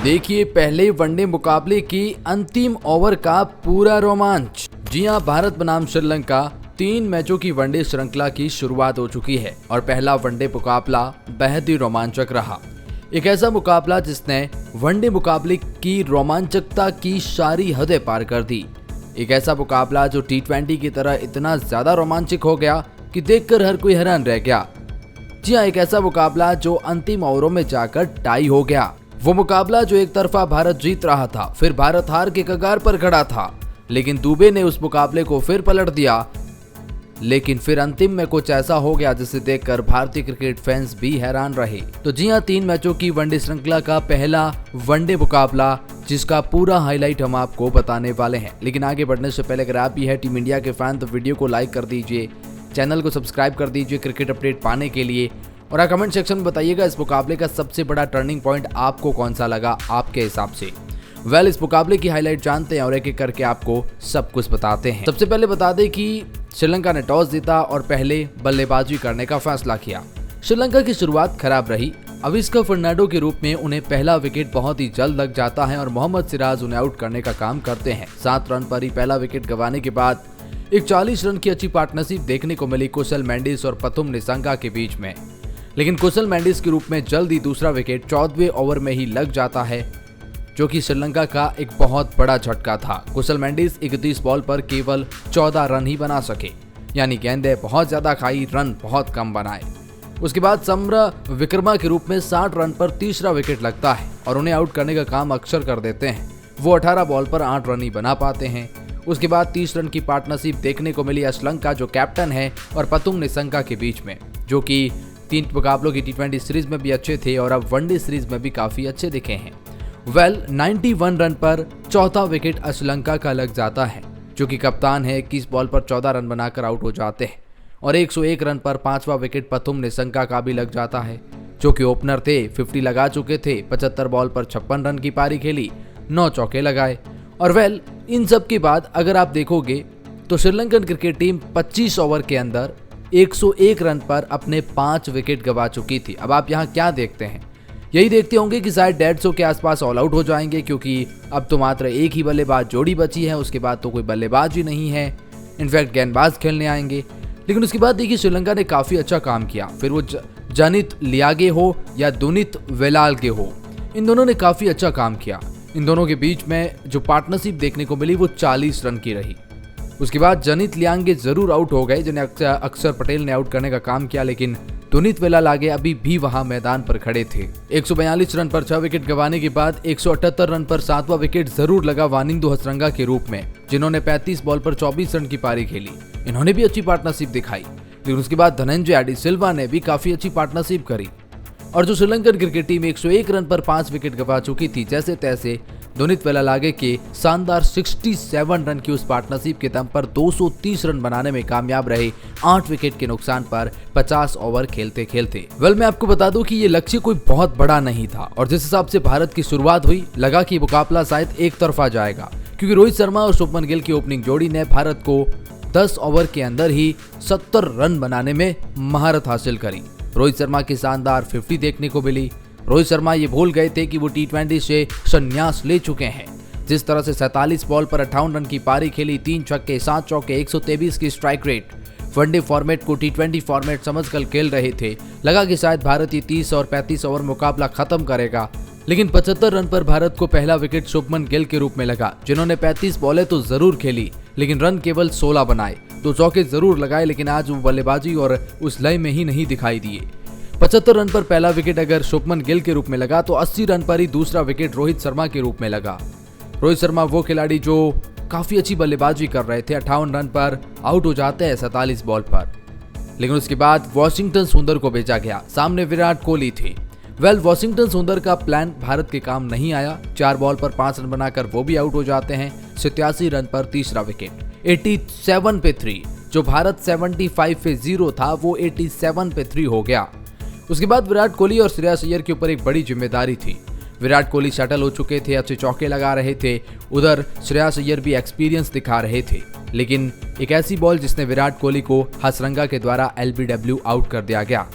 देखिए पहले वनडे मुकाबले की अंतिम ओवर का पूरा रोमांच। जी हां, भारत बनाम श्रीलंका 3 मैचों की वनडे श्रृंखला की शुरुआत हो चुकी है और पहला वनडे मुकाबला बेहद ही रोमांचक रहा। एक ऐसा मुकाबला जिसने वनडे मुकाबले की रोमांचकता की सारी हदें पार कर दी। एक ऐसा मुकाबला जो T20 की तरह इतना ज्यादा रोमांचक हो गया कि देखकर हर कोई हैरान रह गया। जी हां, एक ऐसा मुकाबला जो अंतिम ओवरों में जाकर टाई हो गया। वो मुकाबला जो एक तरफा भारत जीत रहा था, फिर भारत हार के कगार पर खड़ा था, लेकिन दुबे ने उस मुकाबले को फिर पलट दिया। लेकिन फिर अंतिम में कुछ ऐसा हो गया जिसे देखकर भारतीय क्रिकेट फैंस भी हैरान रहे। तो जी हां, 3 मैचों की वनडे श्रृंखला का पहला वनडे मुकाबला जिसका पूरा हाईलाइट हम आपको बताने वाले हैं। लेकिन आगे बढ़ने से पहले अगर आप भी है टीम इंडिया के फैन तो वीडियो को लाइक कर दीजिए, चैनल को सब्सक्राइब कर दीजिए क्रिकेट अपडेट पाने के लिए, और कमेंट सेक्शन में बताइएगा इस मुकाबले का सबसे बड़ा टर्निंग पॉइंट आपको कौन सा लगा आपके हिसाब से। इस मुकाबले की हाईलाइट जानते हैं और एक एक करके आपको सब कुछ बताते हैं। सबसे पहले बता दें कि श्रीलंका ने टॉस जीता और पहले बल्लेबाजी करने का फैसला किया। श्रीलंका की शुरुआत खराब रही। अविस्का फर्नांडो के रूप में उन्हें पहला विकेट बहुत ही जल्द लग जाता है और मोहम्मद सिराज उन्हें आउट करने का काम करते हैं। 7 रन पर ही पहला विकेट गंवाने के बाद एक 40 रन की अच्छी पार्टनरशिप देखने को मिली कुशल मेंडिस और पथुम निसंगा के बीच में। लेकिन कुशल मेंडिस के रूप में जल्द ही दूसरा विकेट 14वें ओवर में ही लग जाता है, जो कि श्रीलंका का एक बहुत बड़ा झटका था। कुशल मेंडिस 31 बॉल पर केवल 14 रन ही बना सके, यानी गेंदें बहुत ज्यादा खाई, रन बहुत कम बनाए। उसके बाद समरा विक्रमा के रूप में 60 रन पर तीसरा विकेट लगता है और उन्हें आउट करने का काम अक्सर कर देते हैं। वो 18 बॉल पर 8 रन ही बना पाते हैं। उसके बाद 30 रन की पार्टनरशिप देखने को मिली श्रीलंका जो कैप्टन है और पथुम निसंगा के बीच में, जो कि 3 मुकाबलों की T20 सीरीज में भी अच्छे थे और अब वनडे सीरीज में भी काफी अच्छे दिखे हैं। 91 रन पर चौथा विकेट श्रीलंका का लग जाता है, जो कि कप्तान है 21 बॉल पर 14 रन बनाकर आउट हो जाते हैं, और 101 रन पर 5वां विकेट पथुम निसंगा का भी लग जाता है, जो कि ओपनर थे, 50 लगा चुके थे, 75 बॉल पर 56 रन की पारी खेली, 9 चौके लगाए। और इन सब के बाद अगर आप देखोगे तो श्रीलंकन क्रिकेट टीम 25 ओवर के अंदर 101 रन पर अपने 5 विकेट गंवा चुकी थी। अब आप यहाँ क्या देखते हैं? यही देखते होंगे कि शायद 150 के आसपास ऑल आउट हो जाएंगे, क्योंकि अब तो मात्र एक ही बल्लेबाज जोड़ी बची है, उसके बाद तो कोई बल्लेबाज ही नहीं है, इनफैक्ट गेंदबाज खेलने आएंगे। लेकिन उसके बाद देखिए श्रीलंका ने काफी अच्छा काम किया, फिर वो जनित लियागे हो या दुनित वेलाल्गे हो, इन दोनों ने काफी अच्छा काम किया। इन दोनों के बीच में जो पार्टनरशिप देखने को मिली वो 40 रन की रही। उसके बाद जनित लियांगे जरूर आउट हो गए, जिन्हें अक्षर पटेल ने आउट करने का काम किया, लेकिन दुनित वेलाल्गे अभी भी वहां मैदान पर खड़े थे। 142 रन पर 6 विकेट गंवाने के बाद 178 रन पर 7वां विकेट जरूर लगा वानिंदु हसरंगा के रूप में, जिन्होंने 35 बॉल पर 24 रन की पारी खेली। इन्होंने भी अच्छी पार्टनरशिप दिखाई। लेकिन उसके बाद धनंजय डी सिल्वा ने भी काफी अच्छी पार्टनरशिप करी, और जो श्रीलंकन क्रिकेट टीम 101 रन पर 5 विकेट गंवा चुकी थी, जैसे तैसे दुनित वेलाल्गे के शानदार 67 रन की उस पार्टनरशिप के दम पर 230 रन बनाने में कामयाब रहे 8 विकेट के नुकसान पर 50 ओवर खेलते खेलते। मैं आपको बता दूं कि ये लक्ष्य कोई बहुत बड़ा नहीं था, और जिस हिसाब से भारत की शुरुआत हुई लगा कि मुकाबला शायद एक तरफा जाएगा, क्योंकि रोहित शर्मा और शुभमन गिल की ओपनिंग जोड़ी ने भारत को 10 ओवर के अंदर ही 70 रन बनाने में महारत हासिल करी। रोहित शर्मा की शानदार 50 देखने को मिली। रोहित शर्मा ये भूल गए थे कि वो T20 से संन्यास ले चुके हैं। जिस तरह से 47 बॉल पर 58 रन की पारी खेली, 3 छक्के 7 चौके, 123 की स्ट्राइक रेट, वनडे फॉर्मेट को T20 फॉर्मेट समझकर खेल रहे थे। लगा कि शायद भारत ये 30 और 35 ओवर मुकाबला खत्म करेगा, लेकिन 75 रन पर भारत को पहला विकेट शुभमन गिल के रूप में लगा, जिन्होंने 35 बॉलें तो जरूर खेली, लेकिन रन केवल 16 बनाए। 2 चौके जरूर लगाए, लेकिन आज वो बल्लेबाजी और उस लय में ही नहीं दिखाई दिए। 75 रन पर पहला विकेट अगर शुभमन गिल के रूप में लगा तो 80 रन पर ही दूसरा विकेट रोहित शर्मा के रूप में लगा। रोहित शर्मा वो खिलाड़ी जो काफी अच्छी बल्लेबाजी कर रहे थे, 58 रन पर आउट हो जाते हैं 47 बॉल पर। लेकिन उसके बाद वॉशिंगटन सुंदर को भेजा गया, सामने विराट कोहली थे। वॉशिंगटन सुंदर का प्लान भारत के काम नहीं आया। 4 बॉल पर 5 रन बनाकर वो भी आउट हो जाते हैं। 87 रन पर तीसरा विकेट, 87 पे 3, जो भारत 75 पे 0 था वो 87 पे 3 हो गया। उसके बाद विराट कोहली और श्रेयस अय्यर के ऊपर एक बड़ी जिम्मेदारी थी। विराट कोहली सेटल हो चुके थे, अच्छे चौके लगा रहे थे, उधर श्रेयस अय्यर भी एक्सपीरियंस दिखा रहे थे। लेकिन एक ऐसी बॉल जिसने विराट कोहली को हसरंगा के द्वारा LBW आउट कर दिया गया।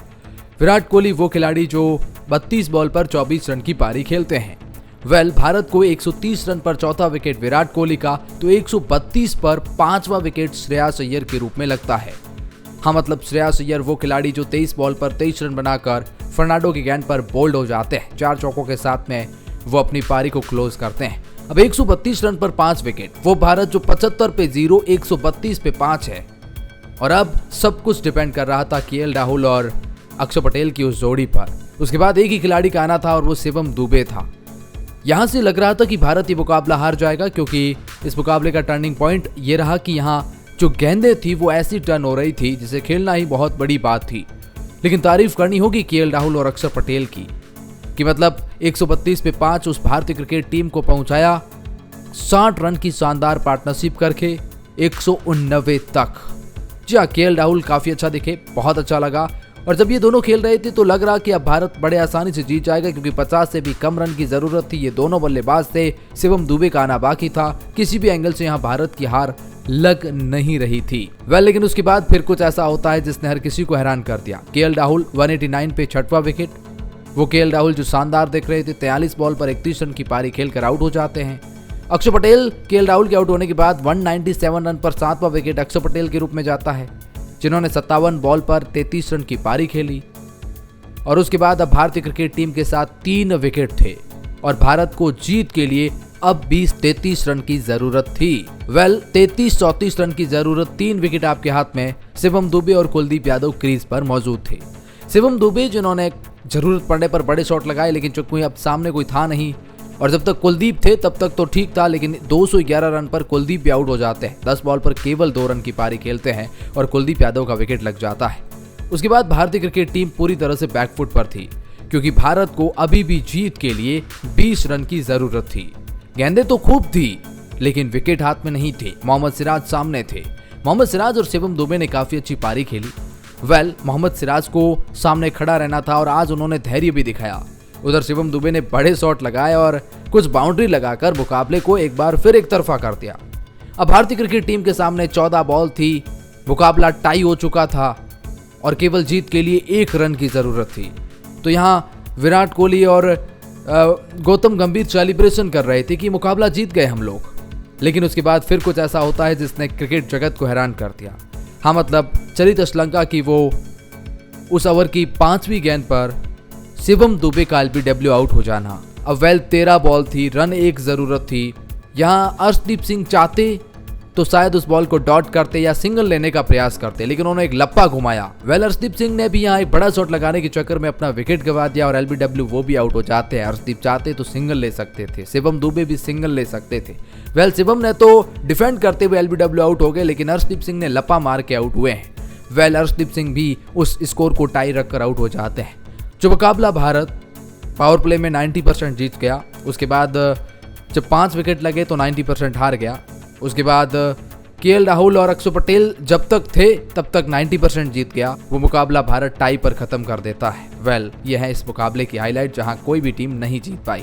विराट कोहली वो खिलाड़ी जो 32 बॉल पर 24 रन की पारी खेलते हैं। भारत को 130 रन पर चौथा विकेट विराट कोहली का तो 132 पर पांचवा विकेट श्रेयस अय्यर के रूप में लगता है। हाँ, मतलब श्रेयस अय्यर वो खिलाड़ी जो 23 बॉल पर 23 रन बनाकर फर्नांडो की गेंद पर बोल्ड हो जाते हैं। 4 चौकों के साथ में वो अपनी पारी को क्लोज करते हैं। अब 132 रन पर 5 विकेट, वो भारत जो 75 पे 0, 132 पे 5 है। और अब सब कुछ डिपेंड कर रहा था केएल राहुल और अक्षर पटेल की उस जोड़ी पर। उसके बाद एक ही खिलाड़ी का आना था और वो शिवम दुबे था। यहां से लग रहा था कि भारत ये मुकाबला हार जाएगा, क्योंकि इस मुकाबले का टर्निंग पॉइंट ये रहा कि यहाँ जो गेंदें थी वो ऐसी टर्न हो रही थी जिसे खेलना ही बहुत बड़ी बात थी। लेकिन तारीफ करनी होगी केएल राहुल और अक्षर पटेल की कि मतलब 132 पे 5 उस भारतीय क्रिकेट टीम को पहुंचाया 60 रन की शानदार पार्टनरशिप करके 189 तक। जी हाँ, केएल राहुल काफी अच्छा दिखे, बहुत अच्छा लगा। और जब ये दोनों खेल रहे थे तो लग रहा कि अब भारत बड़े आसानी से जीत जाएगा, क्योंकि 50 से भी कम रन की जरूरत थी। ये दोनों बल्लेबाज थे, शिवम दुबे का आना बाकी था। किसी भी एंगल से यहाँ भारत की हार लग नहीं रही थी। लेकिन उसके बाद फिर कुछ ऐसा होता है जिसने हर किसी को हैरान कर दिया। केएल राहुल 189 पे 6वां विकेट। वो केएल राहुल जो शानदार दिख रहे थे, 43 बॉल पर 31 रन की पारी खेलकर आउट हो जाते हैं। अक्षर पटेल केएल राहुल के आउट होने के बाद 197 रन पर 7वां विकेट अक्षर पटेल के रूप में जाता है, जिन्होंने 57 बॉल पर 33 रन की पारी खेली। और उसके बाद अब भारतीय क्रिकेट टीम के साथ 3 विकेट थे और भारत को जीत के लिए अब 20-33 रन की जरूरत थी। 33-34 रन की जरूरत, 3 विकेट आपके हाथ में। शिवम दुबे और कुलदीप यादव क्रीज पर मौजूद थे। शिवम दुबे जिन्होंने जरूरत पड़ने पर बड़े शॉट लगाए, लेकिन चूंकि अब सामने कोई था नहीं और जब तक कुलदीप थे तब तक तो ठीक था, लेकिन 211 रन पर कुलदीप भी आउट हो जाते हैं। 10 बॉल पर केवल 2 रन की पारी खेलते हैं और कुलदीप यादव का विकेट लग जाता है। उसके बाद भारतीय क्रिकेट टीम पूरी तरह से बैकफुट पर थी, क्योंकि भारत को अभी भी जीत के लिए 20 रन की जरूरत थी। गेंदें तो खूब थी, लेकिन विकेट हाथ में नहीं थे। मोहम्मद सिराज सामने थे। मोहम्मद सिराज और शिवम दुबे ने काफी अच्छी पारी खेली। मोहम्मद सिराज को सामने खड़ा रहना था और आज उन्होंने धैर्य भी दिखाया। उधर शिवम दुबे ने बड़े शॉट लगाए और कुछ बाउंड्री लगाकर मुकाबले को एक बार फिर एक तरफा कर दिया। अब भारतीय क्रिकेट टीम के सामने 14 बॉल थी, मुकाबला टाई हो चुका था और केवल जीत के लिए 1 रन की जरूरत थी। तो यहाँ विराट कोहली और गौतम गंभीर सेलिब्रेशन कर रहे थे कि मुकाबला जीत गए हम लोग। लेकिन उसके बाद फिर कुछ ऐसा होता है जिसने क्रिकेट जगत को हैरान कर दिया। हाँ, मतलब चरित अश्लंका की वो उस ओवर की 5वीं गेंद पर शिवम दुबे का एलबीडब्ल्यू आउट हो जाना। अब 13 बॉल थी, रन 1 जरूरत थी। यहाँ अर्शदीप सिंह चाहते तो शायद उस बॉल को डॉट करते या सिंगल लेने का प्रयास करते, लेकिन उन्होंने एक लप्पा घुमाया। अर्शदीप सिंह ने भी यहाँ एक बड़ा शॉट लगाने के चक्कर में अपना विकेट गंवा दिया और एलबीडब्ल्यू वो भी आउट हो जाते हैं। अर्शदीप चाहते तो सिंगल ले सकते थे, शिवम दुबे भी सिंगल ले सकते थे। शिवम ने तो डिफेंड करते हुए एलबीडब्ल्यू आउट हो गए, लेकिन अर्शदीप सिंह ने लप्पा मार के आउट हुए हैं। अर्शदीप सिंह भी उस स्कोर को टाई रखकर आउट हो जाते हैं। जो मुकाबला भारत पावर प्ले में 90% जीत गया। उसके बाद जब 5 विकेट लगे तो 90% हार गया। उसके बाद केएल राहुल और अक्षर पटेल जब तक थे तब तक 90% जीत गया। वो मुकाबला भारत टाई पर खत्म कर देता है। यह है इस मुकाबले की हाईलाइट, जहां कोई भी टीम नहीं जीत पाई।